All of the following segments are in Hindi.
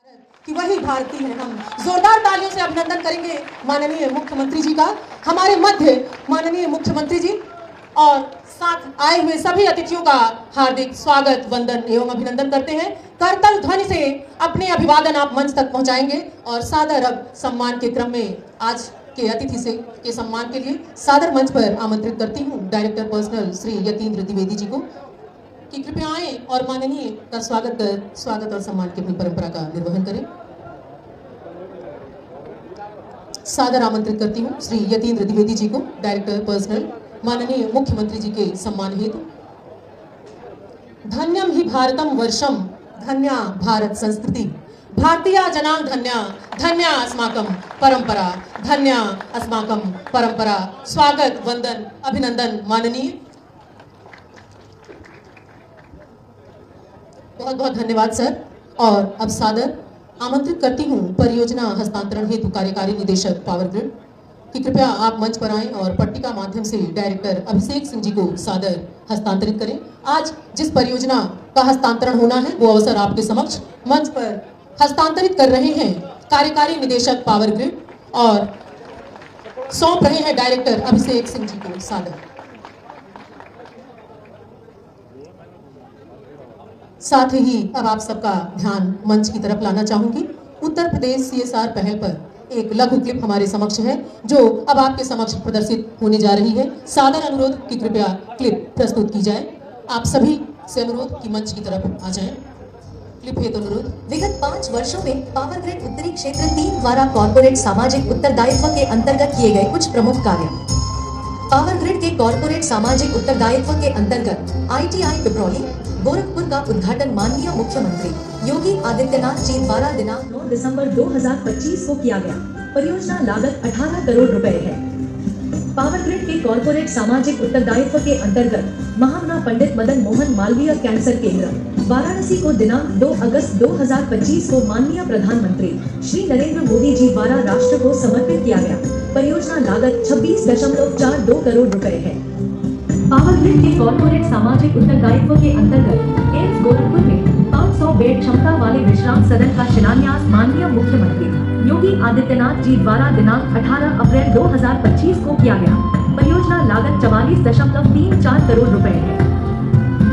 कि वही भारतीय हैं हम। जोरदार तालियों से अभिनंदन करेंगे माननीय मुख्यमंत्री जी का। हमारे मध्य माननीय मुख्यमंत्री जी और साथ आए हुए सभी अतिथियों का हार्दिक स्वागत, वंदन एवं अभिनंदन करते हैं। करतल ध्वनि से अपने अभिवादन आप मंच तक पहुंचाएंगे और सादर अब सम्मान के क्रम में आज के अतिथि से के सम्मान के लिए सादर मंच पर आमंत्रित करती हूँ डायरेक्टर पर्सनल श्री यतीन्द्र द्विवेदी जी को कि कृपया आए और माननीय का स्वागत और सम्मान की अपनी परंपरा का निर्वहन करें। सादर आमंत्रित करती हूँ श्री यतीन्द्र द्विवेदी जी को डायरेक्टर पर्सनल माननीय मुख्यमंत्री जी के सम्मान हेतु। धन्यम ही भारतम वर्षम धन्या भारत संस्कृति भारतीय जनांग धन्या धन्या अस्माकं परंपरा धन्या अस्माकं परंपरा। स्वागत, वंदन, अभिनंदन माननीय। बहुत बहुत धन्यवाद सर। और अब सादर आमंत्रित करती हूँ परियोजना हस्तांतरण हेतु कार्यकारी निदेशक पावर ग्रिड कि कृपया आप मंच पर आएं और पट्टिका माध्यम से डायरेक्टर अभिषेक सिंह जी को सादर हस्तांतरित करें। आज जिस परियोजना का हस्तांतरण होना है वो अवसर आपके समक्ष मंच पर हस्तांतरित कर रहे हैं कार्यकारी निदेशक पावर ग्रिड और सौंप रहे हैं डायरेक्टर अभिषेक सिंह जी को सादर। साथ ही अब आप सबका ध्यान मंच की तरफ लाना चाहूंगी। उत्तर प्रदेश CSR पहल पर एक लघु क्लिप हमारे समक्ष है जो अब आपके समक्ष प्रदर्शित होने जा रही है। सादर अनुरोध कि कृपया क्लिप प्रस्तुत की जाए। आप सभी से अनुरोध कि मंच की तरफ आ जाएं। क्लिप हेतु अनुरोध। विगत 5 वर्षों में पावर ग्रिड उत्तरी क्षेत्र 3 द्वारा कॉर्पोरेट सामाजिक उत्तरदायित्व के अंतर्गत किए गए कुछ प्रमुख कार्य। पावर ग्रिड के कॉर्पोरेट सामाजिक उत्तरदायित्व के अंतर्गत ITI पिपरौली गोरखपुर का उद्घाटन माननीय मुख्यमंत्री योगी आदित्यनाथ जी द्वारा दिनांक 9 दिसंबर 2025 को किया गया। परियोजना लागत 18 करोड़ रुपए है। पावर ग्रिड के कॉर्पोरेट सामाजिक उत्तरदायित्व के अंतर्गत महामना पंडित मदन मोहन मालवीय कैंसर केंद्र वाराणसी को दिनांक 2 अगस्त 2025 को माननीय प्रधानमंत्री श्री नरेंद्र मोदी जी द्वारा राष्ट्र को समर्पित किया गया। परियोजना लागत 26.42 करोड़ रुपए है। पावर ग्रिड के कॉर्पोरेट सामाजिक उत्तरदायित्व के अंतर्गत एम्स गोरखपुर में 500 बेड क्षमता वाले विश्राम सदन का शिलान्यास माननीय मुख्यमंत्री योगी आदित्यनाथ जी द्वारा दिनांक 18 अप्रैल 2025 को किया गया। परियोजना लागत 44.34 करोड़ रुपए है।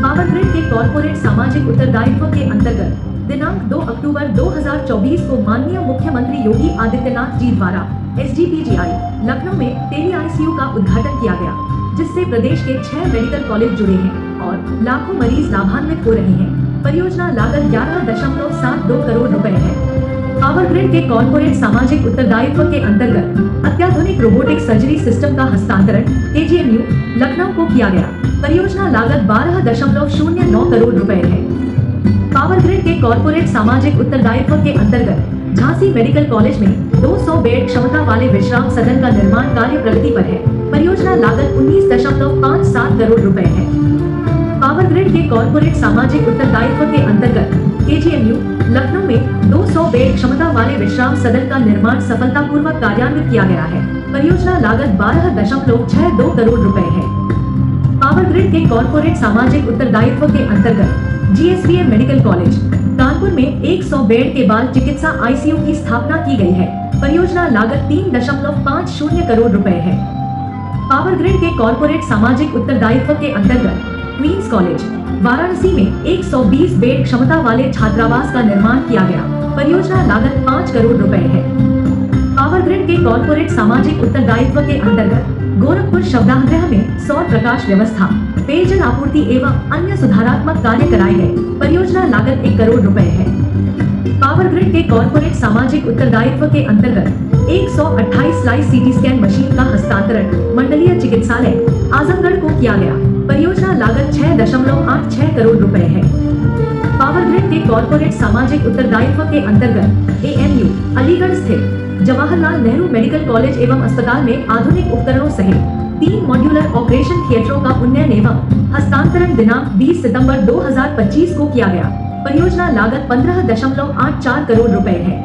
पावर ग्रिड के कॉर्पोरेट सामाजिक उत्तरदायित्व के अंतर्गत दिनांक 2 अक्टूबर 2024 को माननीय मुख्यमंत्री योगी आदित्यनाथ जी द्वारा SGPGI लखनऊ में टेली ICU का उद्घाटन किया गया, जिससे प्रदेश के 6 मेडिकल कॉलेज जुड़े हैं और लाखों मरीज लाभान्वित हो रहे हैं। परियोजना लागत 11.72 करोड़ रुपए है। पावर ग्रिड के कॉर्पोरेट सामाजिक उत्तरदायित्व के अंतर्गत अत्याधुनिक रोबोटिक सर्जरी सिस्टम का हस्तांतरण KGMU लखनऊ को किया गया। परियोजना लागत 12.09 करोड़ रुपए है। पावर ग्रिड के कॉर्पोरेट सामाजिक उत्तरदायित्व के अंतर्गत झांसी मेडिकल कॉलेज में 200 बेड क्षमता वाले विश्राम सदन का निर्माण कार्य प्रगति पर है। परियोजना लागत 19.57 करोड़ रुपए है। पावर ग्रिड के कॉर्पोरेट सामाजिक उत्तरदायित्व के अंतर्गत KGMU लखनऊ में 200 बेड क्षमता वाले विश्राम सदन का निर्माण सफलतापूर्वक कार्यान्वित किया गया है। परियोजना लागत 12.62 करोड़ रुपए है। पावर ग्रिड के कॉर्पोरेट सामाजिक उत्तरदायित्व के अंतर्गत GSVM मेडिकल कॉलेज कानपुर में 100 बेड के बाल चिकित्सा ICU की स्थापना की गई है। परियोजना लागत 3.50 करोड़ रुपए है। पावर ग्रिड के कॉर्पोरेट सामाजिक उत्तरदायित्व के अंतर्गत क्वींस कॉलेज वाराणसी में 120 बेड क्षमता वाले छात्रावास का निर्माण किया गया। परियोजना लागत 5 करोड़ रुपए है। पावर ग्रिड के कॉर्पोरेट सामाजिक उत्तरदायित्व के अंतर्गत गोरखपुर शवदाह में सौर प्रकाश व्यवस्था, पेयजल आपूर्ति एवं अन्य सुधारात्मक कार्य कराए गए। परियोजना लागत 1 करोड़ रुपए है। पावर ग्रिड के कॉर्पोरेट सामाजिक उत्तरदायित्व के अंतर्गत 128 स्लाइस CT स्कैन मशीन का हस्तांतरण मंडलीय चिकित्सालय आजमगढ़ को किया गया। परियोजना लागत 6.86 करोड़ रुपए है। पावर ग्रिड के कॉर्पोरेट सामाजिक उत्तरदायित्व के अंतर्गत ANU अलीगढ़ स्थित जवाहरलाल नेहरू मेडिकल कॉलेज एवं अस्पताल में आधुनिक उपकरणों सहित 3 मॉड्यूलर ऑपरेशन थिएटरों का उन्नयन एवं हस्तांतरण दिनांक 20 सितंबर 2025 को किया गया। परियोजना लागत 15.84 करोड़ रुपए है।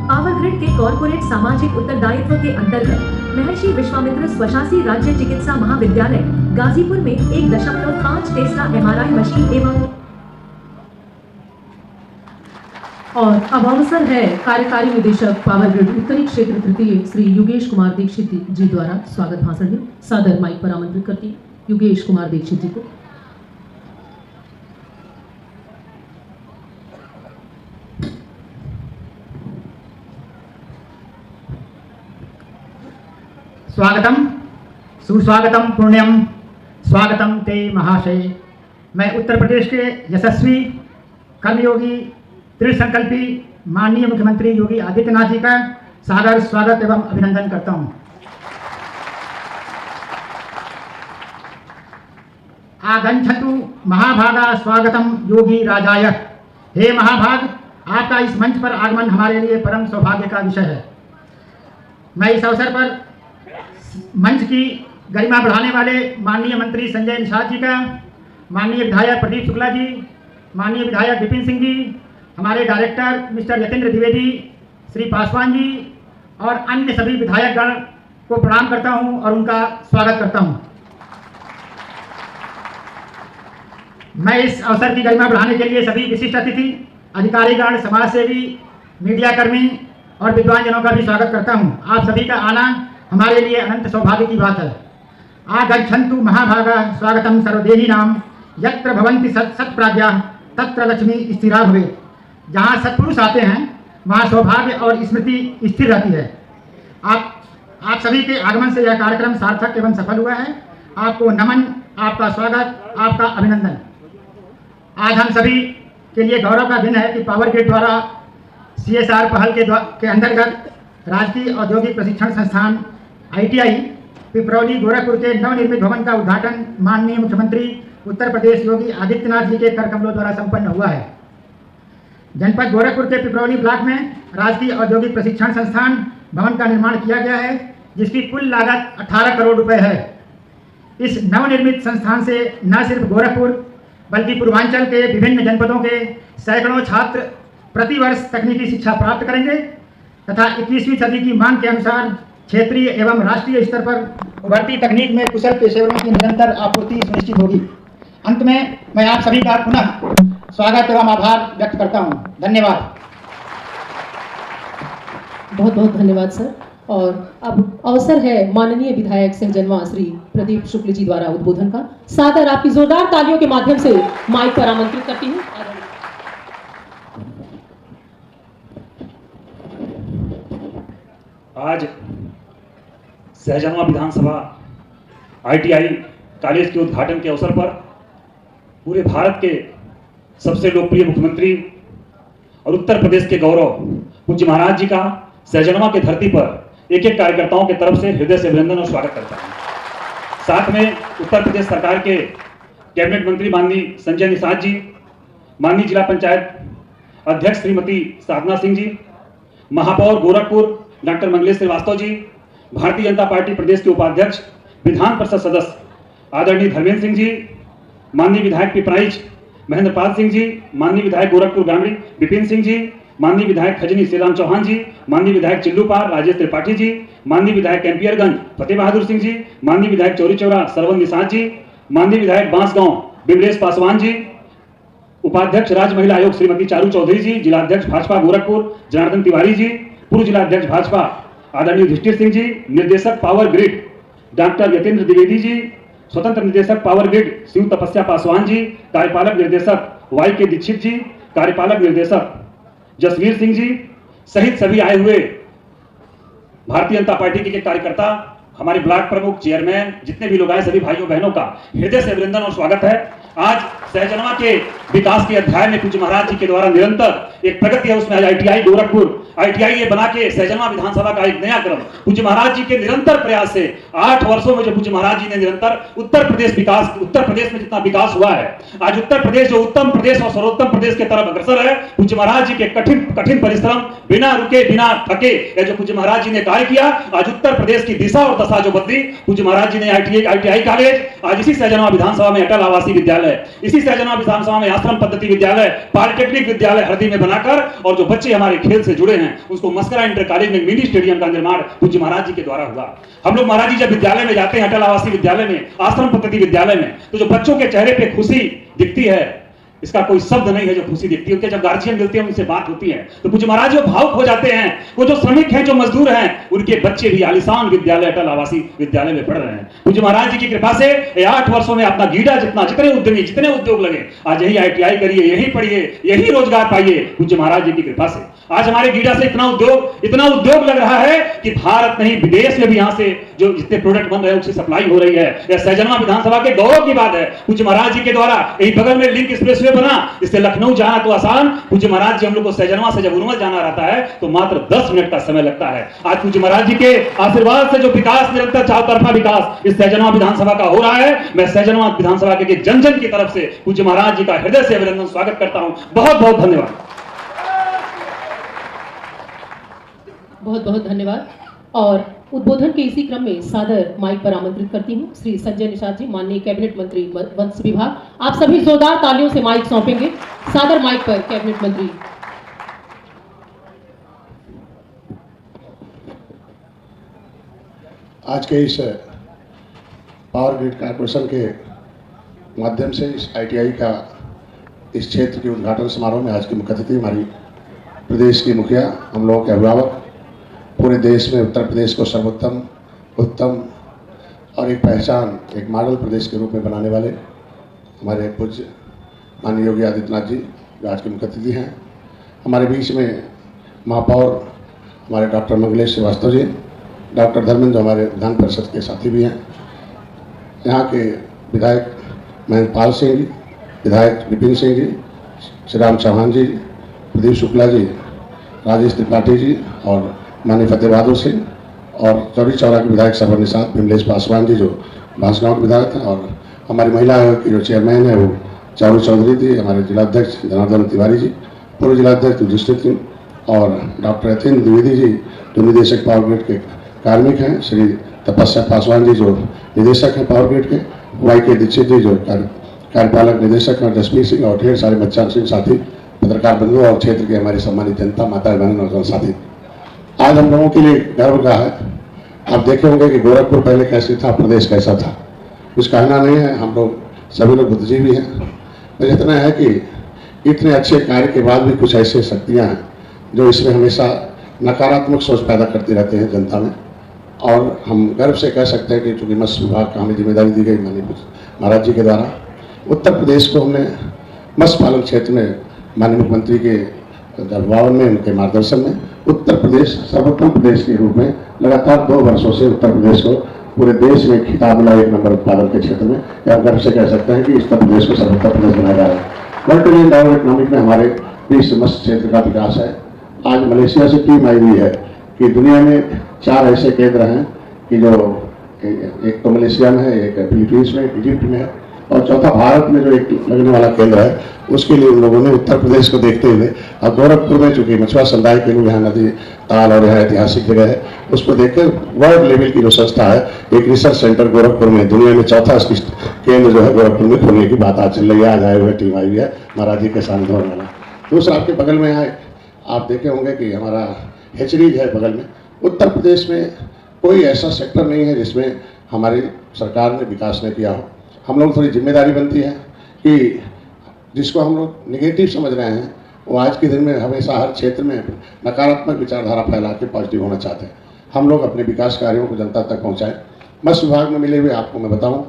पावर ग्रिड के कॉर्पोरेट सामाजिक उत्तरदायित्व के अंतर्गत महर्षि विश्वामित्र स्वशासी राज्य चिकित्सा महाविद्यालय गाजीपुर में 1.5 टेस्ला MRI मशीन एवं और अब अवसर है कार्यकारी निदेशक पावर ग्रिड उत्तरी क्षेत्र तृतीय श्री योगेश कुमार दीक्षित जी द्वारा स्वागत भाषण में सादर माइक पर आमंत्रित करती योगेश कुमार दीक्षित जी को। स्वागतम सुस्वागतम पुण्यम स्वागतम ते महाशय। मैं उत्तर प्रदेश के यशस्वी कर्मयोगी दृढ़ संकल्पी माननीय मुख्यमंत्री योगी आदित्यनाथ जी का सादर स्वागत एवं अभिनंदन करता हूं। आगच्छतु महाभागा स्वागतम योगी राजाय। हे महाभाग, आपका इस मंच पर आगमन हमारे लिए परम सौभाग्य का विषय है। मैं इस अवसर पर मंच की गरिमा बढ़ाने वाले माननीय मंत्री संजय निषाद जी का, माननीय विधायक प्रदीप शुक्ला जी, माननीय विधायक विपिन सिंह जी, हमारे डायरेक्टर मिस्टर यतेंद्र द्विवेदी, श्री पासवान जी और अन्य सभी विधायकगण को प्रणाम करता हूं और उनका स्वागत करता हूं। मैं इस अवसर की गरिमा बढ़ाने के लिए सभी विशिष्ट अतिथि, अधिकारीगण, समाजसेवी, मीडियाकर्मी और विद्वान जनों का भी स्वागत करता हूं। आप सभी का आना हमारे लिए अनंत सौभाग्य की बात है। आगच्छन्तु महाभागा स्वागतम सर्वदेहिनां यत्र भवन्ति सत्प्राज्ञा तत्र लक्ष्मी स्थिरा भवेत्। जहाँ सत्पुरुष आते हैं वहाँ सौभाग्य और स्मृति स्थिर रहती है। आप सभी के आगमन से यह कार्यक्रम सार्थक एवं सफल हुआ है। आपको नमन, आपका स्वागत, आपका अभिनंदन। आज हम सभी के लिए गौरव का दिन है कि पावर ग्रिड द्वारा CSR पहल के अंतर्गत राजकीय औद्योगिक प्रशिक्षण संस्थान ITI पिपरौली गोरखपुर के नवनिर्मित भवन का उद्घाटन माननीय मुख्यमंत्री उत्तर प्रदेश योगी आदित्यनाथ जी के कर कमलों द्वारा संपन्न हुआ है। जनपद गोरखपुर के पिपरौली ब्लॉक में राजकीय औद्योगिक प्रशिक्षण संस्थान भवन का निर्माण किया गया है, जिसकी कुल लागत 18 करोड़ रुपए है। इस नवनिर्मित संस्थान से न सिर्फ गोरखपुर बल्कि पूर्वांचल के विभिन्न जनपदों के सैकड़ों छात्र प्रतिवर्ष तकनीकी शिक्षा प्राप्त करेंगे तथा 21वीं सदी की मांग के अनुसार क्षेत्रीय एवं राष्ट्रीय स्तर पर उभरती तकनीक में कुशल पेशेवरों की निरंतर आपूर्ति सुनिश्चित होगी। अंत में मैं आप सभी का पुनः स्वागत एवं आभार व्यक्त करता हूं। धन्यवाद। बहुत बहुत धन्यवाद सर। और अब अवसर है माननीय विधायक सहजनवा श्री प्रदीप शुक्ल जी द्वारा उद्बोधन का। सादर आपकी जोरदार तालियों के माध्यम से माइक पर आमंत्रित करती हूँ। आज सहजनवा विधानसभा ITI कॉलेज के उद्घाटन के अवसर पर पूरे भारत के सबसे लोकप्रिय मुख्यमंत्री और उत्तर प्रदेश के गौरव पूज्य महाराज जी का सहजनवा की धरती पर एक एक कार्यकर्ताओं की तरफ से हृदय से अभिनंदन और स्वागत करता हूं। साथ में उत्तर प्रदेश सरकार के कैबिनेट मंत्री माननीय संजय निषाद जी, माननीय जिला पंचायत अध्यक्ष श्रीमती साधना सिंह जी, महापौर गोरखपुर डॉक्टर मंगलेश श्रीवास्तव जी, भारतीय जनता पार्टी प्रदेश के उपाध्यक्ष विधान परिषद सदस्य आदरणीय धर्मेंद्र सिंह जी, माननीय विधायक पिपराइच महेंद्र पाल सिंह जी, माननीय विधायक गोरखपुर ग्रामीण विपिन सिंह जी, माननीय विधायक खजनी श्रीराम चौहान जी, माननीय विधायक चिल्लूपार राजेश त्रिपाठी जी, माननीय विधायक कैंपियरगंज फतेह बहादुर सिंह जी, माननीय विधायक चौरी चौरा सरवन निषाद जी, माननीय विधायक बांसगांव बिमलेश पासवान जी, उपाध्यक्ष राज्य महिला आयोग श्रीमती चारू चौधरी जी, जिलाध्यक्ष भाजपा गोरखपुर जनार्दन तिवारी जी, पूर्व जिलाध्यक्ष भाजपा आदरणीय युधिष्ठिर सिंह जी, निर्देशक power grid doctor Yatendra Dwivedi ji, स्वतंत्र निर्देशक पावर ग्रिड शिव तपस्या पासवान जी, कार्यपालक निर्देशक YK दीक्षित जी, कार्यपालक निर्देशक जसवीर सिंह जी सहित सभी आए हुए भारतीय जनता पार्टी के कार्यकर्ता, हमारे ब्लॉक प्रमुख, चेयरमैन, जितने भी लोग आए सभी भाइयों बहनों का हृदय से अभिनंदन और स्वागत है। आज सहजनवा के विकास के अध्याय में पूज्य महाराज जी के द्वारा निरंतर एक प्रगति है, उसमें आज ITI गोरखपुर ITI ये बना के सहजनवा विधानसभा का एक नया क्रम पूज्य महाराज जी के निरंतर प्रयास से 8 वर्षों में जो पूज्य महाराज जी ने निरंतर उत्तर प्रदेश में जितना विकास हुआ है, आज उत्तर प्रदेश जो उत्तम प्रदेश और सर्वोत्तम प्रदेश के तरफ अग्रसर है। पूज्य महाराज जी के कठिन परिश्रम बिना रुके बिना थके ये जो पूज्य महाराज जी ने कार्य किया, आज उत्तर प्रदेश की दिशा और दशा जो बदली। पूज्य महाराज जी ने ITI कॉलेज, आज इसी सहजनवा विधानसभा में अटल आवासीय विद्यालय, इसी सहजनवा विधानसभा में आश्रम पद्धति विद्यालय, पॉलिटेक्निक विद्यालय हरदी में बनाकर और जो बच्चे हमारे खेल से जुड़े हैं उसको मस्करा इंटर कॉलेज में मिनी स्टेडियम का निर्माण पूज्य महाराज जी के द्वारा हुआ। हम लोग महाराज जी जब विद्यालय में जाते हैं, अटल आवासीय विद्यालय में, आश्रम पद्धति विद्यालय में, तो जो बच्चों के चेहरे पे खुशी दिखती है, इसका कोई शब्द नहीं है जो खुशी दिखती है। उनके जब गार्जियन मिलते हैं, उनसे बात होती है, तो पूज्य महाराज जो भावुक हो जाते हैं। वो जो श्रमिक हैं, जो मजदूर हैं, उनके बच्चे भी आलिशान विद्यालय, अटल आवासीय विद्यालय में पढ़ रहे हैं। पूज्य महाराज जी की कृपा से 8 वर्षों में अपना गीडा जितने उद्यमी, जितने उद्योग लगे, आज यही ITI करिए, यही पढ़िए, यही रोजगार पाइए, पूज्य महाराज जी की कृपा से। आज हमारे गीडा से इतना उद्योग लग रहा है कि भारत नहीं, विदेश में भी यहाँ से जो जितने प्रोडक्ट बन रहे हैं उसकी सप्लाई हो रही है। यह सहजनवा विधानसभा के गौरव की बात है। पूज्य महाराज जी के द्वारा यही बगल में लिंक एक्सप्रेसवे बना, इससे लखनऊ जाना तो आसान। पूज्य महाराज जी हम लोग को सहजनवा से जब उर्वल जाना रहता है तो मात्र 10 मिनट का समय लगता है। आज पूज्य महाराज जी के आशीर्वाद से जो विकास, निरंतर चारों तरफा विकास इस सहजनवा विधानसभा का हो रहा है, मैं सहजनवा विधानसभा के जन जन की तरफ से पूज्य महाराज जी का हृदय से अभिनंदन, स्वागत करता हूं। बहुत बहुत धन्यवाद। बहुत बहुत धन्यवाद। और उद्बोधन के इसी क्रम में सादर माइक पर आमंत्रित करती हूँ श्री संजय निषाद जी, माननीय कैबिनेट मंत्री वंश विभाग। आप सभी जोरदार तालियों से माइक सौंपेंगे। सादर माइक पर कैबिनेट मंत्री। आज के इस पावर ग्रिड कॉर्पोरेशन के माध्यम से इस ITI का इस क्षेत्र के उद्घाटन समारोह में आज की मुख्य अतिथि हमारी प्रदेश की मुखिया, हम लोगों के अभिभावक, पूरे देश में उत्तर प्रदेश को सर्वोत्तम, उत्तम और एक पहचान, एक मॉडल प्रदेश के रूप में बनाने वाले हमारे पूज्य माननीय योगी आदित्यनाथ जी आज के मुख्य अतिथि हैं। हमारे बीच में महापौर हमारे डॉक्टर मंगलेश श्रीवास्तव जी, डॉक्टर धर्मेंद्र जो हमारे विधान परिषद के साथी भी हैं, यहाँ के विधायक महेंद्र पाल सिंह जी, विधायक विपिन सिंह जी, श्री राम चौहान जी, प्रदीप शुक्ला जी, राजेश त्रिपाठी जी और माननीय फतेह बहादुर सिंह, और चौरी चौरा के विधायक सरवर निषाद विमलेश पासवान जी जो बांसगांव के विधायक हैं, और हमारी महिला आयोग की जो चेयरमैन है वो चारू चौधरी जी, हमारे जिलाध्यक्ष जनार्दन तिवारी जी, पूर्व जिलाध्यक्ष युधिष्ठिर सिंह, और डॉक्टर यतीन द्विवेदी जी जो निदेशक पावर ग्रिड के कार्मिक हैं, श्री तपस्या पासवान जी जो निदेशक हैं पावर ग्रिड के, YK दीक्षित जी जो कार्यपालक निदेशक हैं, जसमीत सिंह, और ढेर सारे बच्चा सिंह साथी, पत्रकार बंधु और क्षेत्र के हमारी सम्मानित जनता, माता बहन और साथी। आज हम लोगों के लिए गर्व का है। आप देखे होंगे कि गोरखपुर पहले कैसे था, प्रदेश कैसा था, कुछ कहना नहीं है। हम लोग सभी लोग बुद्धिजीवी हैं, तो इतना है कि इतने अच्छे कार्य के बाद भी कुछ ऐसी शक्तियां हैं जो इसमें हमेशा नकारात्मक सोच पैदा करती रहते हैं जनता में। और हम गर्व से कह सकते हैं कि चूंकि मत्स्य विभाग का हमें जिम्मेदारी दी गई माननीय महाराज जी के द्वारा, उत्तर प्रदेश को हमने मत्स्य पालन क्षेत्र में माननीय मुख्यमंत्री के अभिभावन में, उनके मार्गदर्शन में उत्तर प्रदेश सर्वोत्तम प्रदेश के रूप में लगातार 2 वर्षों से उत्तर प्रदेश को पूरे देश में खिताब मिला 1 नंबर उत्पादन के क्षेत्र में। या गर्व से कह सकते हैं कि उत्तर प्रदेश को सर्वोत्तम प्रदेश बनाया जा रहा है। वर्ल्ड ट्रेड और इकोनॉमिक में हमारे विश्व मत्स्य क्षेत्र का विकास है। आज मलेशिया से टीम आई हुई है कि दुनिया में 4 ऐसे केंद्र हैं कि जो एक तो मलेशिया में है, एक फिलीपींस में, इजिप्ट में है, और चौथा भारत में जो एक लगने वाला केंद्र है, उसके लिए उन लोगों ने उत्तर प्रदेश को देखते हुए और गोरखपुर में चूंकि मछुआ समुदाय के लोग यहाँ नदी ताल और यहाँ ऐतिहासिक जगह है, उसको देखकर वर्ल्ड लेवल की जो संस्था है, एक रिसर्च सेंटर गोरखपुर में, दुनिया में चौथा केंद्र जो है गोरखपुर में खोलने की बात आज चल रही है। आज आए हुए टीम आई हुई है महाराज जी के सानिध्य होने वाला। दूसरा आपके बगल में है, आप देखे होंगे कि हमारा हेचरीज है बगल में। उत्तर प्रदेश में कोई ऐसा सेक्टर नहीं है जिसमें हमारी सरकार ने विकास नहीं किया हो। हम लोग थोड़ी जिम्मेदारी बनती है कि जिसको हम लोग निगेटिव समझ रहे हैं वो आज के दिन में हमेशा हर क्षेत्र में नकारात्मक विचारधारा फैला के पॉजिटिव होना चाहते हैं। हम लोग अपने विकास कार्यों को जनता तक पहुंचाएं। मत्स्य विभाग में मिले हुए आपको मैं बताऊं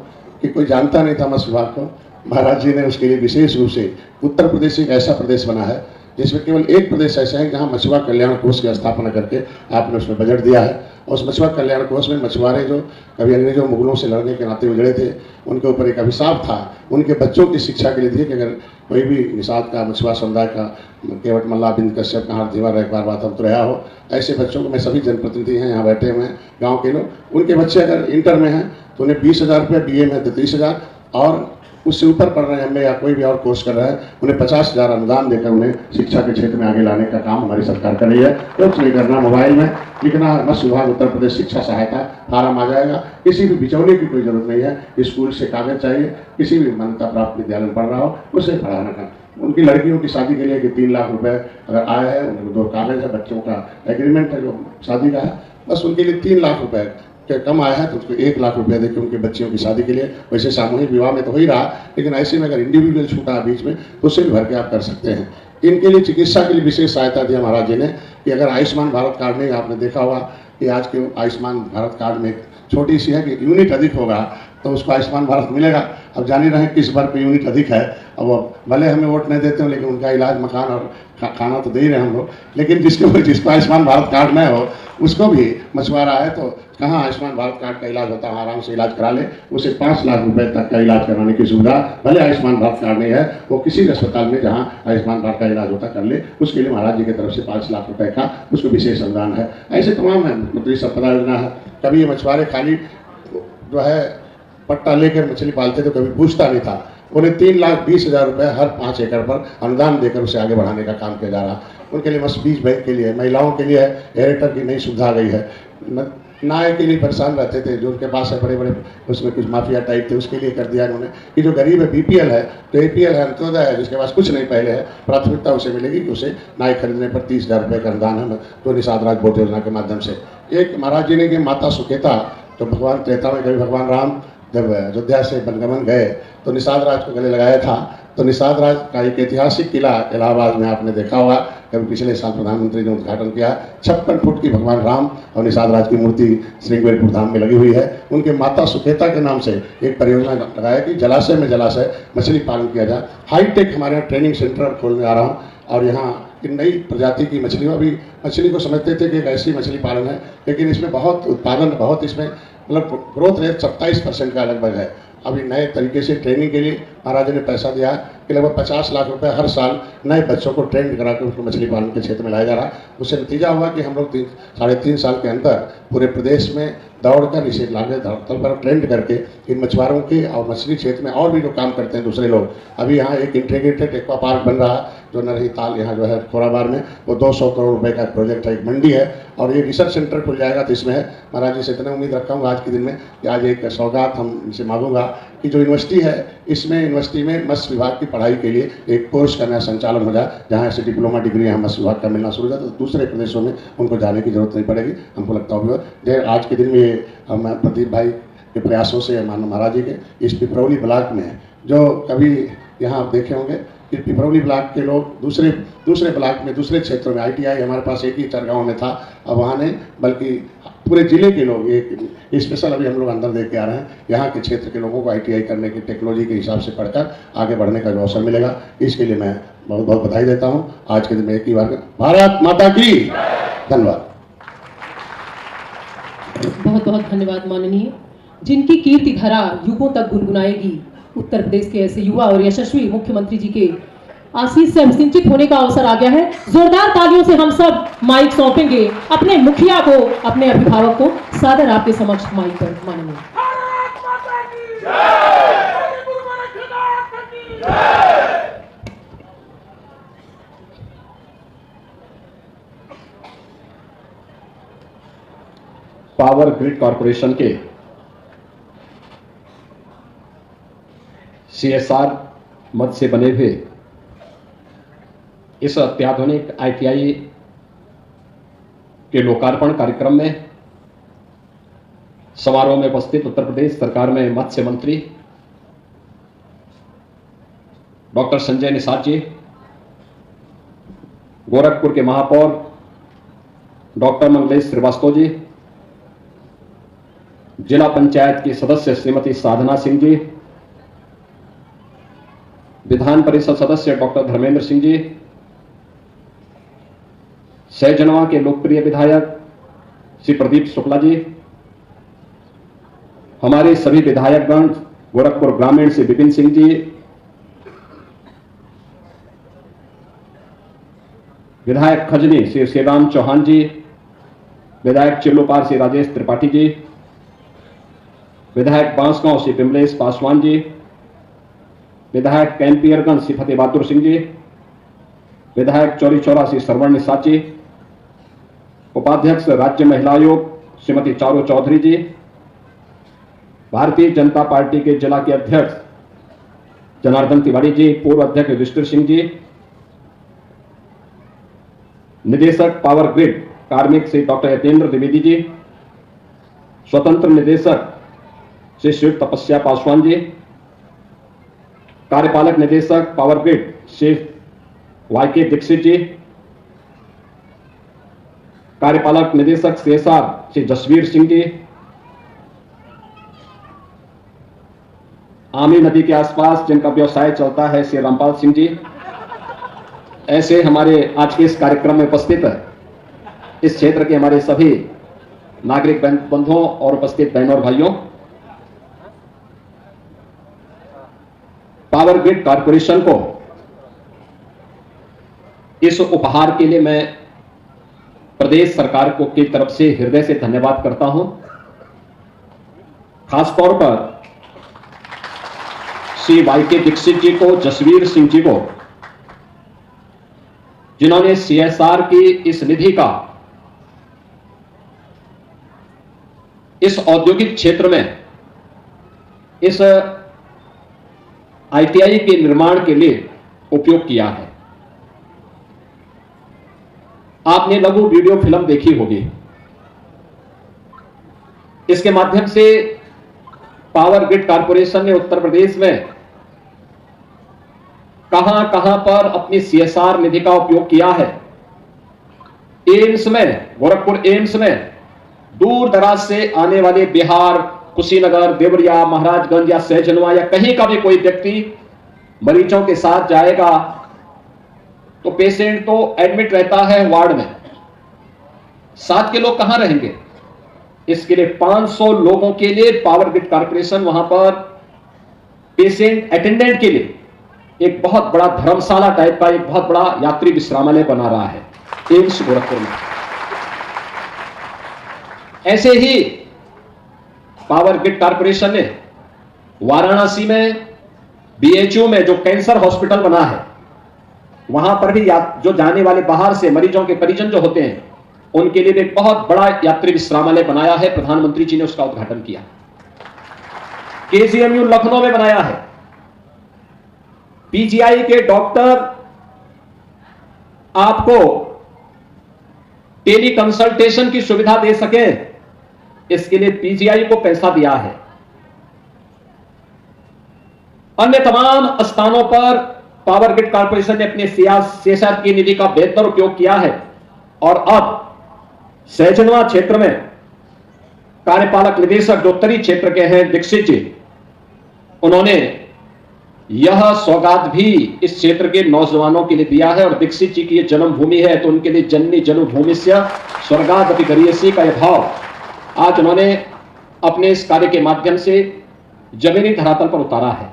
कि कोई जानता नहीं था मत्स्य विभाग को, महाराज जी ने उसके लिए विशेष रूप से उत्तर प्रदेश एक ऐसा प्रदेश बना है जिसमें केवल एक प्रदेश ऐसा है जहाँ मछुआ कल्याण कोष की स्थापना करके आपने उसमें बजट दिया है। और उस मछुआ कल्याण कोष में मछुआरे जो कभी अंग्रेजों मुगलों से लड़ने के नाते उजड़े थे, उनके ऊपर एक अभिशाप था, उनके बच्चों की शिक्षा के लिए दिए कि अगर कोई भी निषाद का मछुआ समुदाय का केवट मल्ला बिंद कश्यप कहाँ दीवार एक बार बात हम तो रहा हो, ऐसे बच्चों को मैं सभी जनप्रतिनिधि हैं यहाँ बैठे हुए हैं गाँव के लोग, उनके बच्चे अगर इंटर में हैं तो उन्हें 20,000 रुपये, BA में तो 30,000 और उससे ऊपर पढ़ रहे हैं MA या कोई भी और कोर्स कर रहा है, उन्हें 50,000 अनुदान देकर उन्हें शिक्षा के क्षेत्र में आगे लाने का काम हमारी सरकार कर रही है। कुछ नहीं करना, मोबाइल में लिखना मत्स्य विभाग उत्तर प्रदेश शिक्षा सहायता फार्म आ जाएगा। किसी भी बिचौले की कोई जरूरत नहीं है। स्कूल से कागज चाहिए, किसी भी मान्यता प्राप्त विद्यालय में पढ़ रहा हो उसे पढ़ाना का। उनकी लड़कियों की शादी के लिए कि 3 लाख रुपए अगर आया है, उनको 2 कागज है, बच्चों का एग्रीमेंट है जो शादी का है, बस उनके लिए 3 लाख रुपए कम आया है तो उसको 1 लाख रुपया देकर उनके बच्चियों की शादी के लिए, वैसे सामूहिक विवाह में तो हो ही रहा, लेकिन ऐसे में अगर इंडिविजुअल छूटा बीच में तो उससे भी भर के आप कर सकते हैं। इनके लिए चिकित्सा के लिए विशेष सहायता दिया महाराज जी ने कि अगर आयुष्मान भारत कार्ड में आपने देखा होगा कि आज के आयुष्मान भारत कार्ड में छोटी सी है कि यूनिट अधिक होगा तो उसको आयुष्मान भारत मिलेगा। अब जान ही रहे हैं किस बार पे यूनिट अधिक है। अब वो भले हमें वोट नहीं देते हो लेकिन उनका इलाज, मकान और खाना तो दे ही रहे हम लोग, लेकिन जिसको आयुष्मान भारत कार्ड नहीं हो उसको भी मछुआरा है तो कहाँ आयुष्मान भारत कार्ड का इलाज होता है, आराम से इलाज करा ले, उसे 5 लाख रुपए तक का इलाज कराने की सुविधा, भले आयुष्मान भारत कार्ड नहीं है, वो किसी भी अस्पताल में जहाँ आयुष्मान भारत का इलाज होता कर ले, उसके लिए महाराज जी की तरफ से 5 लाख रुपए का उसको विशेष अनुदान है। ऐसे तमाम है, मुख्यमंत्री संपदा योजना है। कभी ये मछुआरे खाली जो है पट्टा लेकर मछली पालते थे, कभी पूछता नहीं था, उन्हें 3,20,000 रुपये हर 5 एकड़ पर अनुदान देकर उसे आगे बढ़ाने का काम किया जा रहा है। उनके लिए मत्स्य बीज बैंक के लिए, महिलाओं के लिए एरेटर की नई सुविधा आ गई है। नाय के लिए परेशान रहते थे, जो उनके पास है बड़े बड़े उसमें कुछ माफिया टाइप थे, उसके लिए कर दिया इन्होंने कि जो गरीब है बीपीएल है तो एपीएल है, अंत्योदय है, जिसके पास कुछ नहीं पहले है, प्राथमिकता उसे मिलेगी कि उसे नाय खरीदने पर 30,000 रुपये का अनुदान है, जो निषाद राज बोट योजना के माध्यम से। एक महाराज जी ने कि माता सुकेता, तो भगवान त्रेता में कभी भगवान राम जब अयोध्या से बनगमन गए तो निषाद राज को गले लगाया था, तो निषाद राज का एक ऐतिहासिक किला इलाहाबाद में आपने देखा होगा, कभी पिछले साल प्रधानमंत्री ने उद्घाटन किया। 56 फुट की भगवान राम और निषाद राज की मूर्ति श्रृंगेरपुर धाम में लगी हुई है। उनके माता सुकेता के नाम से एक परियोजना लगाया कि जलाशय में जलाशय मछली पालन किया जाए। हाईटेक हमारे यहाँ ट्रेनिंग सेंटर खोलने आ रहा हूँ और यहाँ नई प्रजाति की मछलियों, अभी मछली को समझते थे कि एक ऐसी मछली पालन है, लेकिन इसमें बहुत उत्पादन, बहुत इसमें मतलब ग्रोथ रेट 27% का लगभग है। अभी नए तरीके से ट्रेनिंग के लिए महाराज ने पैसा दिया कि लगभग 50 लाख रुपए हर साल नए बच्चों को ट्रेंड करा के उसको मछली पालन के क्षेत्र में लाया जा रहा है। उससे नतीजा हुआ कि हम लोग 3.5 साल के अंदर पूरे प्रदेश में दौड़कर इसे लागे धरतल पर ट्रेंड करके इन मछुआरों के और मछली क्षेत्र में और भी जो काम करते हैं दूसरे लोग, अभी यहाँ एक इंटीग्रेटेड एक्वा पार्क बन रहा है जो नरही ताल यहाँ जो है खोराबार में, वो 200 करोड़ रुपए का प्रोजेक्ट है, एक मंडी है और ये रिसर्च सेंटर खुल जाएगा। तो इसमें है महाराज जी से इतना उम्मीद रखा हूँ आज के दिन में कि आज एक सौगात हम इनसे मांगूंगा कि जो यूनिवर्सिटी है इसमें यूनिवर्सिटी में मत्स्य विभाग की पढ़ाई के लिए एक कोर्स का नया संचालन हो जाए, जहाँ ऐसे डिप्लोमा डिग्री यहाँ मत्स्य विभाग का मिलना शुरू हो जाए तो दूसरे प्रदेशों में उनको जाने की जरूरत नहीं पड़ेगी। हमको लगता होगा आज के दिन में हम प्रदीप भाई के प्रयासों से माननीय महाराज जी के इस पिपरौली ब्लॉक में जो कभी यहाँ आप देखे होंगे कि पिपरौली ब्लॉक के लोग दूसरे ब्लॉक में, दूसरे क्षेत्रों में, ITI हमारे पास एक ही चरगांव में था, अब वहाँ नहीं बल्कि पूरे जिले के लोग एक स्पेशल अभी हम लोग अंदर देख के आ रहे हैं। यहाँ के क्षेत्र के लोगों को ITI करने की टेक्नोलॉजी के हिसाब से पढ़कर आगे बढ़ने का जो अवसर मिलेगा, इसके लिए मैं बहुत बहुत बधाई देता हूँ। आज के दिन में एक ही बार भारत माता की धन्यवाद। बहुत बहुत धन्यवाद माननीय, जिनकी कीर्ति धारा युगों तक गुनगुनाएगी। उत्तर प्रदेश के ऐसे युवा और यशस्वी मुख्यमंत्री जी के आशीष से सिंचित होने का अवसर आ गया है। जोरदार तालियों से हम सब माइक सौंपेंगे अपने मुखिया को, अपने अभिभावक को। सादर आपके समक्ष माइक पर माननीय। पावर ग्रिड कॉरपोरेशन के CSR मद से बने हुए इस अत्याधुनिक ITI के लोकार्पण कार्यक्रम में समारोह में उपस्थित उत्तर प्रदेश सरकार में मत्स्य मंत्री डॉक्टर संजय निषाद जी, गोरखपुर के महापौर डॉक्टर मंगलेश श्रीवास्तव जी, जिला पंचायत की सदस्य श्रीमती साधना सिंह जी, विधान परिषद सदस्य डॉक्टर धर्मेंद्र सिंह जी, सहजनवा के लोकप्रिय विधायक श्री प्रदीप शुक्ला जी, हमारे सभी विधायकगण, गोरखपुर ग्रामीण से विपिन सिंह जी, विधायक खजनी श्री श्रीराम चौहान जी, विधायक चिल्लूपार श्री राजेश त्रिपाठी जी, विधायक बांसगांव श्री विमलेश पासवान जी, विधायक कैंपियरगंज श्री फतेह बहादुर सिंह जी, विधायक चौरी चौरा श्री सरवण निषाद जी, उपाध्यक्ष राज्य महिला आयोग श्रीमती चारू चौधरी जी, भारतीय जनता पार्टी के जिला के अध्यक्ष जनार्दन तिवारी जी, पूर्व अध्यक्ष युधिष्ठिर सिंह जी, निदेशक पावर ग्रिड कार्मिक श्री डॉक्टर यतेंद्र द्विवेदी जी, स्वतंत्र निदेशक श्री शिव तपस्या पासवान जी, कार्यपालक निदेशक पावर ग्रिड श्री वाईके दीक्षित जी, कार्यपालक निदेशक सीएसआर श्री जसवीर सिंह जी, आमी नदी के आसपास जिनका व्यवसाय चलता है श्री रामपाल सिंह जी। ऐसे हमारे आज के इस कार्यक्रम में उपस्थित है इस क्षेत्र के हमारे सभी नागरिक बंधुओं और उपस्थित बहनों और भाइयों, पावर ग्रिड कॉरपोरेशन को इस उपहार के लिए मैं प्रदेश सरकार को की तरफ से हृदय से धन्यवाद करता हूं। खासतौर पर श्री वाईके दीक्षित जी को, जसवीर सिंह जी को, जिन्होंने सीएसआर की इस निधि का इस औद्योगिक क्षेत्र में इस आईटीआई के निर्माण के लिए उपयोग किया है। आपने लघु वीडियो फिल्म देखी होगी। इसके माध्यम से पावर ग्रिड कॉरपोरेशन ने उत्तर प्रदेश में कहां कहां पर अपनी सीएसआर निधि का उपयोग किया है। एम्स में, गोरखपुर एम्स में दूर दराज से आने वाले बिहार, कुशीनगर, देवरिया, महाराजगंज या सहजनवा या कहीं का भी कोई व्यक्ति मरीजों के साथ जाएगा तो पेशेंट तो एडमिट रहता है वार्ड में, साथ के लोग कहां रहेंगे। इसके लिए 500 लोगों के लिए पावर ग्रिड कॉरपोरेशन वहां पर पेशेंट अटेंडेंट के लिए एक बहुत बड़ा धर्मशाला टाइप का एक बहुत बड़ा यात्री विश्रामालय बना रहा है एम्स गोरखपुर में। ऐसे ही पावर ग्रिड कॉरपोरेशन ने वाराणसी में बीएचयू में जो कैंसर हॉस्पिटल बना है, वहां पर भी जो जाने वाले बाहर से मरीजों के परिजन जो होते हैं उनके लिए भी एक बहुत बड़ा यात्री विश्रामालय बनाया है। प्रधानमंत्री जी ने उसका उद्घाटन किया। केजीएमयू लखनऊ में बनाया है। पीजीआई के डॉक्टर आपको टेली कंसल्टेशन की सुविधा दे सके, इसके लिए पीजीआई को पैसा दिया है। अन्य तमाम स्थानों पर पावर ग्रिड कॉरपोरेशन ने अपने सीएसआर की निधि का बेहतर उपयोग किया है। और अब सहजनवा क्षेत्र में कार्यपालक निदेशक जो उत्तरी क्षेत्र के हैं दीक्षित जी, उन्होंने यह सौगात भी इस क्षेत्र के नौजवानों के लिए दिया है। और दीक्षित जी की यह जन्मभूमि है तो उनके लिए जननी जन्मभूमि से स्वर्गाद अपि गरीयसी का यह भाव आज उन्होंने अपने इस कार्य के माध्यम से जमीनी धरातल पर उतारा है।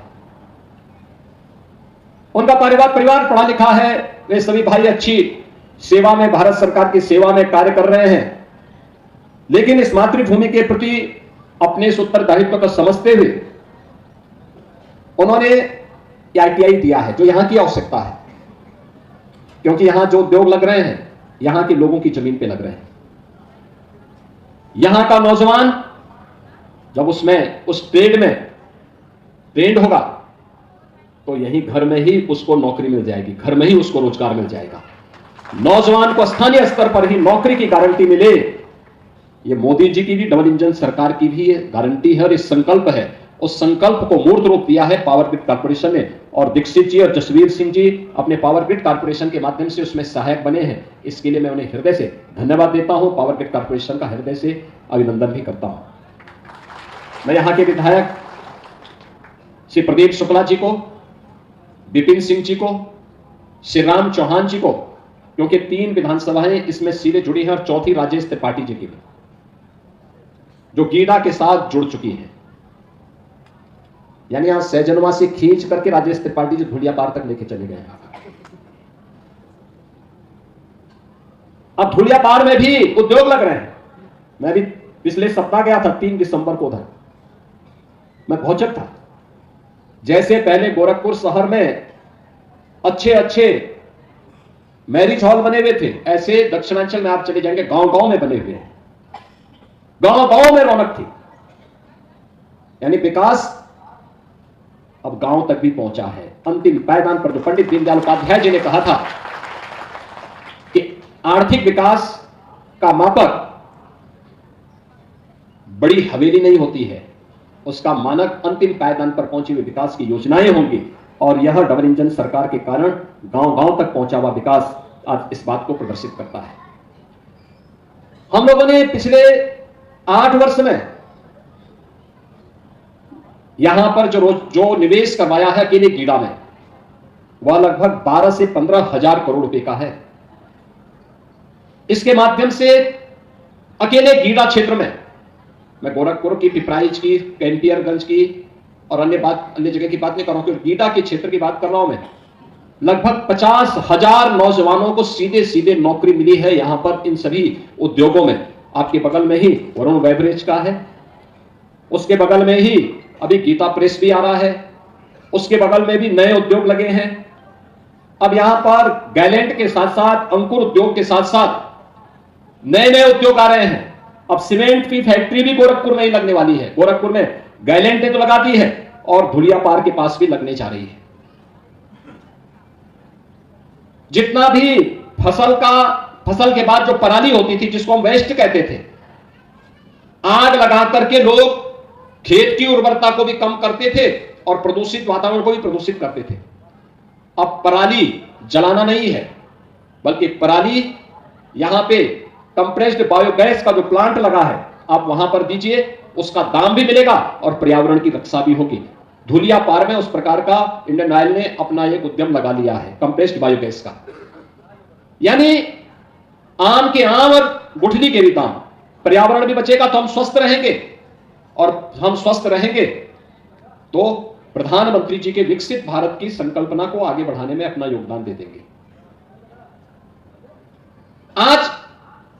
उनका परिवार पढ़ा लिखा है। वे सभी भाई अच्छी सेवा में, भारत सरकार की सेवा में कार्य कर रहे हैं, लेकिन इस मातृभूमि के प्रति अपने इस उत्तरदायित्व को समझते हुए उन्होंने आईटीआई दिया है जो यहां की आवश्यकता है, क्योंकि यहां जो उद्योग लग रहे हैं यहां के लोगों की जमीन पे लग रहे हैं। यहां का नौजवान जब उस ट्रेड में ट्रेंड होगा तो यही घर में ही उसको नौकरी मिल जाएगी, घर में ही उसको रोजगार मिल जाएगा। नौजवान को स्थानीय स्तर पर ही नौकरी की गारंटी मिले, ये मोदी जी की भी, डबल इंजन सरकार की भी गारंटी है और ये संकल्प है। उस संकल्प को मूर्त रूप दिया है पावर ग्रिड कॉरपोरेशन ने, और दीक्षित जी और जसवीर सिंह जी अपने पावर ग्रिड कॉरपोरेशन के माध्यम से उसमें सहायक बने हैं। इसके लिए मैं उन्हें हृदय से धन्यवाद देता हूं, पावर ग्रिड कॉरपोरेशन का हृदय से अभिनंदन भी करता हूं। मैं यहां के विधायक श्री प्रदीप शुक्ला जी को, विपिन सिंह जी को, श्री राम चौहान जी को, क्योंकि 3 विधानसभाएं इसमें सीधे जुड़ी हैं और चौथी राजेश त्रिपाठी जी की भी, जो गीडा के साथ जुड़ चुकी है। यानी यहां सहजनवा से खींच करके राजेश त्रिपाठी जी धुलियापार तक लेके चले गए। अब धुलियापार में भी उद्योग लग रहे हैं। मैं भी पिछले सप्ताह गया था 3 दिसंबर को उधर, मैं भौचक था। जैसे पहले गोरखपुर शहर में अच्छे मैरिज हॉल बने हुए थे, ऐसे दक्षिणांचल में आप चले जाएंगे गांव-गांव में बने हुए हैं। गांव-गांव में रौनक थी, यानी विकास अब गांव तक भी पहुंचा है। अंतिम पायदान पर जो पंडित दीनदयाल उपाध्याय जी ने कहा था कि आर्थिक विकास का मापक बड़ी हवेली नहीं होती है, उसका मानक अंतिम पायदान पर पहुंची हुई विकास की योजनाएं होंगी। और यह डबल इंजन सरकार के कारण गांव-गांव तक पहुंचा हुआ विकास आज इस बात को प्रदर्शित करता है। हम लोगों ने पिछले 8 वर्ष में यहां पर जो निवेश करवाया है अकेले गीडा में, वह लगभग 12 से 15 हजार करोड़ रुपए का है। इसके माध्यम से अकेले गीडा क्षेत्र में, मैं गोरखपुर की, पिपराइच की, कैंपियरगंज की और अन्य जगह की बात नहीं कर रहा हूं, क्योंकि गीडा के क्षेत्र की बात कर रहा हूं मैं, लगभग 50,000 नौजवानों को सीधे सीधे नौकरी मिली है यहां पर इन सभी उद्योगों में। आपके बगल में ही वरुण बेवरेज का है, उसके बगल में ही अभी गीता प्रेस भी आ रहा है, उसके बगल में भी नए उद्योग लगे हैं। अब यहां पर गैलेंट के साथ साथ अंकुर उद्योग के साथ साथ नए नए उद्योग आ रहे हैं। अब सीमेंट की फैक्ट्री भी गोरखपुर में ही लगने वाली है। गोरखपुर में गैलेंट ने तो लगाती है और धुलियापार के पास भी लगने जा रही है। जितना भी फसल के बाद जो पराली होती थी, जिसको हम वेस्ट कहते थे, आग लगा करके लोग खेत की उर्वरता को भी कम करते थे और प्रदूषित वातावरण को भी प्रदूषित करते थे। अब पराली जलाना नहीं है, बल्कि पराली यहां पे कंप्रेस्ड बायोगैस का जो प्लांट लगा है, आप वहां पर दीजिए, उसका दाम भी मिलेगा और पर्यावरण की रक्षा भी होगी। धुलियापार में उस प्रकार का इंडियन ऑयल ने अपना एक उद्यम लगा लिया है कंप्रेस्ड बायोगैस का। यानी आम के आम और गुठली के भी दाम, पर्यावरण भी बचेगा तो हम स्वस्थ रहेंगे, और हम स्वस्थ रहेंगे तो प्रधानमंत्री जी के विकसित भारत की संकल्पना को आगे बढ़ाने में अपना योगदान दे देंगे। आज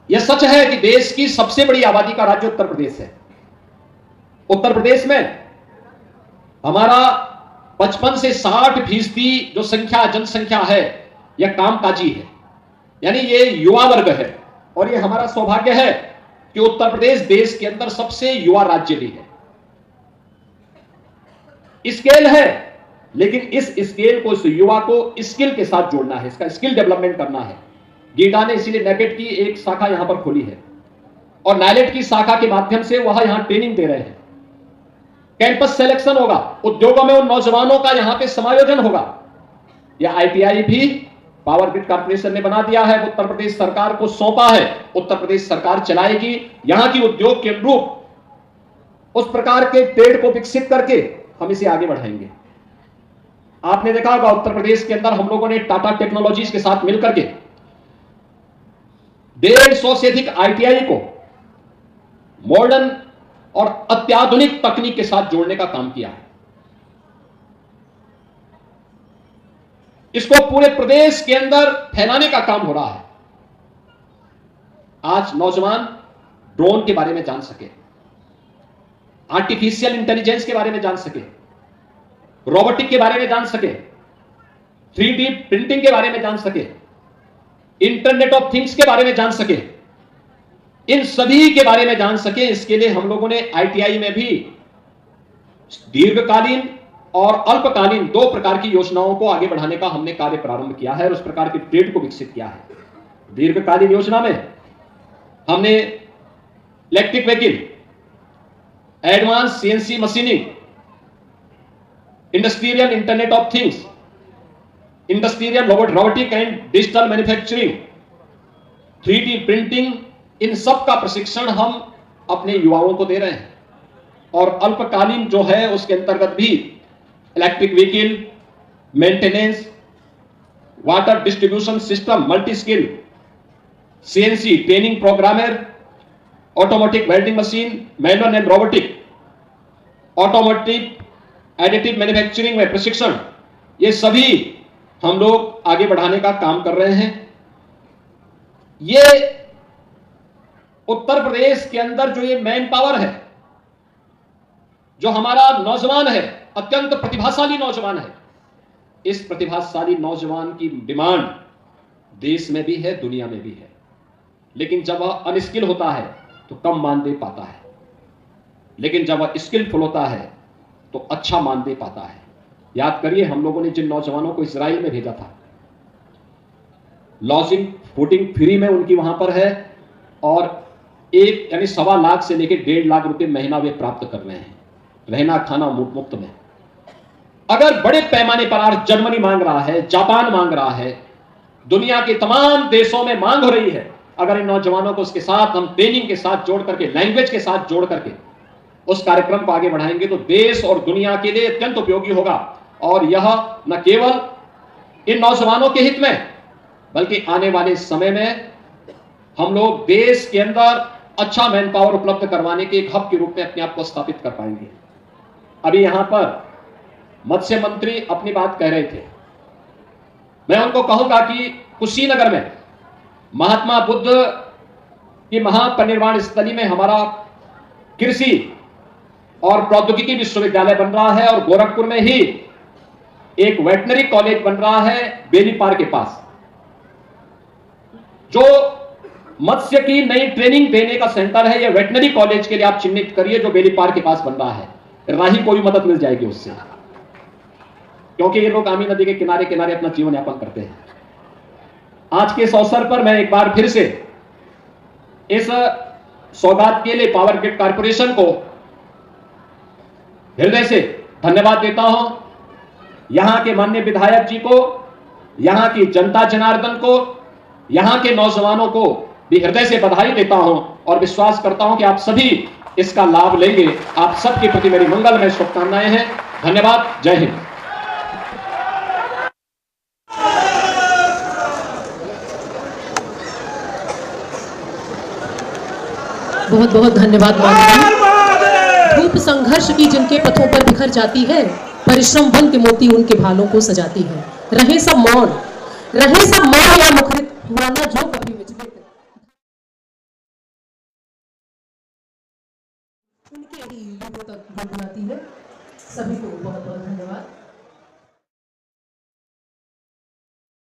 यह सच है कि देश की सबसे बड़ी आबादी का राज्य उत्तर प्रदेश है। उत्तर प्रदेश में हमारा 55 से 60% जो जनसंख्या है, यह कामकाजी है, यानी ये युवा वर्ग है। और ये हमारा सौभाग्य है कि उत्तर प्रदेश देश के अंदर सबसे युवा राज्य भी है। स्केल है, लेकिन इस स्केल को, इस युवा को स्किल के साथ जोड़ना है, इसका स्किल डेवलपमेंट करना है। गीडा ने इसीलिए नैपेड की एक शाखा यहां पर खोली है और नाइलेट की शाखा के माध्यम से वह यहां ट्रेनिंग दे रहे हैं। कैंपस सिलेक्शन होगा, उद्योगों में उन नौजवानों का यहां पे समायोजन होगा। यह आईटीआई भी पावर ग्रिड कॉर्पोरेशन ने बना दिया है, उत्तर प्रदेश सरकार को सौंपा है, उत्तर प्रदेश सरकार चलाएगी। यहां की उद्योग के अनुरूप उस प्रकार के ट्रेड को विकसित करके हम इसे आगे बढ़ाएंगे। आपने देखा होगा उत्तर प्रदेश के अंदर हम लोगों ने टाटा टेक्नोलॉजीज के साथ मिलकर के 150 से अधिक आईटीआई को मॉडर्न और अत्याधुनिक तकनीक के साथ जोड़ने का काम किया है। इसको पूरे प्रदेश के अंदर फैलाने का काम हो रहा है। आज नौजवान ड्रोन के बारे में जान सके, आर्टिफिशियल इंटेलिजेंस के बारे में जान सके, रोबोटिक के बारे में जान सके, 3D प्रिंटिंग के बारे में जान सके, इंटरनेट ऑफ थिंग्स के बारे में जान सके, इन सभी के बारे में जान सके। इसके लिए हम लोगों ने आईटीआई में भी दीर्घकालीन और अल्पकालीन 2 प्रकार की योजनाओं को आगे बढ़ाने का हमने कार्य प्रारंभ किया है और उस प्रकार के ट्रेड को विकसित किया है। दीर्घकालीन योजना में हमने electric vehicle, advance CNC machining, industrial internet of things, industrial robotic and digital manufacturing, 3D printing, इन सब का प्रशिक्षण हम अपने युवाओं को दे रहे हैं। और अल्पकालीन जो है उसके अंतर्गत भी electric vehicle, maintenance, water distribution system, multi skill, CNC training programmer, automatic welding machine, manual and robotic, automotive additive manufacturing में प्रशिक्षण, ये सभी हम लोग आगे बढ़ाने का काम कर रहे हैं। ये उत्तर प्रदेश के अंदर जो ये मैन पावर है, जो हमारा नौजवान है, अत्यंत प्रतिभाशाली नौजवान है, इस प्रतिभाशाली नौजवान की डिमांड देश में भी है, दुनिया में भी है। लेकिन जब वह अनस्किल होता है तो कम मान दे पाता है, लेकिन जब वह स्किलफुल होता है तो अच्छा मान दे पाता है। याद करिए, हम लोगों ने जिन नौजवानों को इजराइल में भेजा था, लॉजिंग फूडिंग फ्री में उनकी वहां पर है और 1 यानी 1.25 लाख से लेकर 1.5 लाख रुपए महीना वे प्राप्त कर रहे हैं, रहना खाना मुफ्त में। अगर बड़े पैमाने पर आज जर्मनी मांग रहा है, जापान मांग रहा है, दुनिया के तमाम देशों में मांग हो रही है, अगर इन नौजवानों को उसके साथ हम ट्रेनिंग के साथ जोड़ करके, लैंग्वेज के साथ जोड़ करके उस कार्यक्रम को आगे बढ़ाएंगे तो देश और दुनिया के लिए अत्यंत उपयोगी होगा। और यह न केवल इन नौजवानों के हित में, बल्कि आने वाले समय में हम लोग देश के अंदर अच्छा मैन पावर उपलब्ध करवाने के एक हब के रूप में अपने आप को स्थापित कर पाएंगे। अभी यहां पर मत्स्य मंत्री अपनी बात कह रहे थे, मैं उनको कहूंगा कि कुशीनगर में महात्मा बुद्ध की महापरिनिर्वाण स्थली में हमारा कृषि और प्रौद्योगिकी विश्वविद्यालय बन रहा है और गोरखपुर में ही एक वेटनरी कॉलेज बन रहा है बेलीपार के पास, जो मत्स्य की नई ट्रेनिंग देने का सेंटर है। यह वेटनरी कॉलेज के लिए आप चिन्हित करिए जो बेलीपार के पास बन रहा है, राही को भी मदद मिल जाएगी उससे, क्योंकि ये लोग कामी नदी के किनारे किनारे अपना जीवन यापन करते हैं। आज के इस अवसर पर मैं एक बार फिर से इस सौगात के लिए पावर ग्रिड कारपोरेशन को हृदय से धन्यवाद देता हूं। यहां के माननीय विधायक जी को, यहां की जनता जनार्दन को, यहां के नौजवानों को भी हृदय से बधाई देता हूं और विश्वास करता हूं कि आप सभी इसका लाभ लेंगे। आप सबके प्रति मेरी मंगलमय शुभकामनाएं हैं। धन्यवाद। जय हिंद। बहुत बहुत धन्यवाद माननीय। धूप संघर्ष की जिनके पथों पर बिखर जाती है, परिश्रम बन के मोती उनके भालों को सजाती है। रहे सब मौन, रहे सब मौन या मुखरित, हुआ ना जो कभी विचलित, उनके ही युगों तक गुनगुनाती है। सभी को बहुत बहुत धन्यवाद।